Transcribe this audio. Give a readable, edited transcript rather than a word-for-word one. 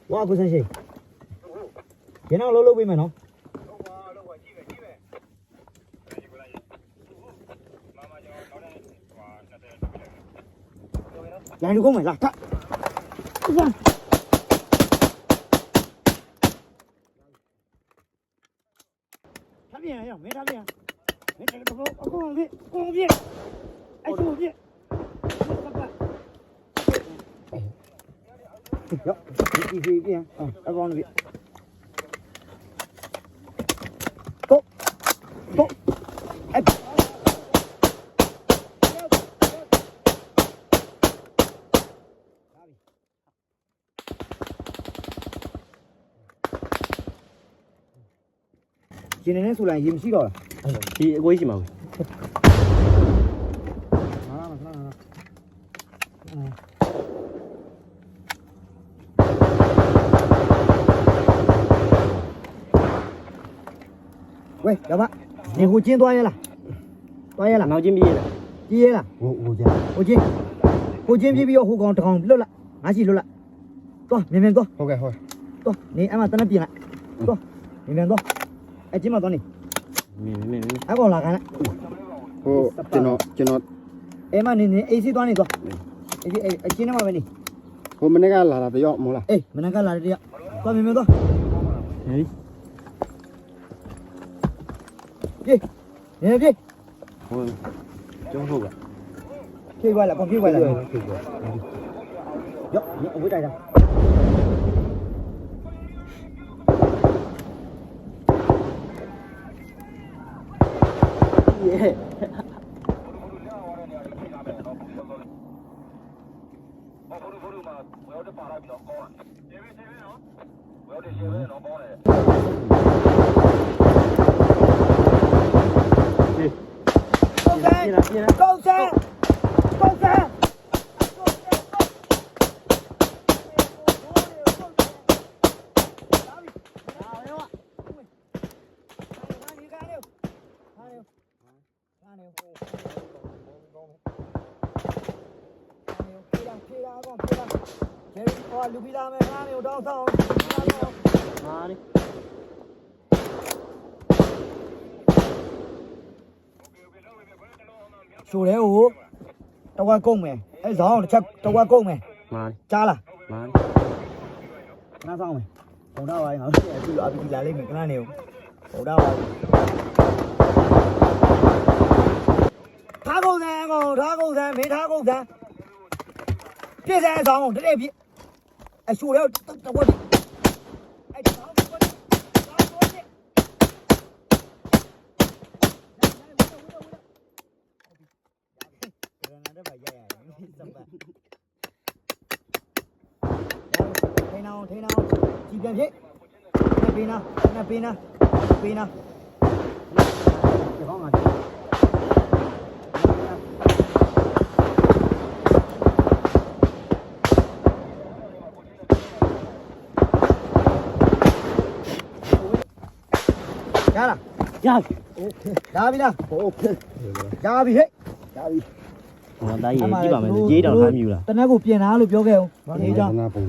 哇，不生气。别让老老背门喏。来，你过门来，看。哇！插边呀，没插边，没这个不光边，哎，左边。哟，一边啊，再往那边。走，哎。今天的数量也不稀了。ဒီအကိုကြီးရှိမှာဘူး喂，老板，你给我进多少了？多少了？နောက်ချင်းပြေးလား 几页了？我进，比要护工长录了，俺去录了，走，明天走，ဟုတ်ကဲ့ဟုတ်走，你俺们在那边来，走，明天走，哎，今晚走你， မင်း 还给我拉开了， ဟိုကျွန်တော် 哎妈，你 AC 端你走，AC 哎，今天晚上你， ဟိုမနေ့ကလာတာတယောက်မို့လား 哎，没那个拉的呀，走，明天走， ဟေး ပြေးနည်းပြေး ဟိုကျုံးဟုတ်က ပြေးသွားလာပြေးသွားလာရောအဝေးတိုက်တာ ယေ 高山လူပြီးသားမယ်ငါးမျိုးတောင်းဆောင် မာလေ ရှို့တယ်ဟိုတဝက်ကုန်မယ်အဲဇောင်းတစ်ချက်တဝက်ကုန်မယ် မာလေ ကြားလား မာလေ ခဏဆောင်မယ်ပုံတော့ပါရင်ငါတို့အခုအပီလာလိမ့်မယ်ခဏနေဦးပုံတော့ပါထားကုန်စမ်းမေးထားကုန်စမ်းပြည့်စမ်းဆောင်တဲ့ပြည့်အရှို့တယ်တဝက်အဲ့ဒီဆောင်တဝက်ထိန်းအောင်ကြည်ပြန်ဖြစ်ပေးနာဒီကောင်းပါရလားရပြီလားโอเคရပြီဟဲ့ရပြီ ဟောတာကြီးကြည့်ပါမယ်ကြေးတောင်ထားမြူလား တနက်ကိုပြင်လာလို့ပြောခဲ့အောင်ဒီကြောင့် နာပုံ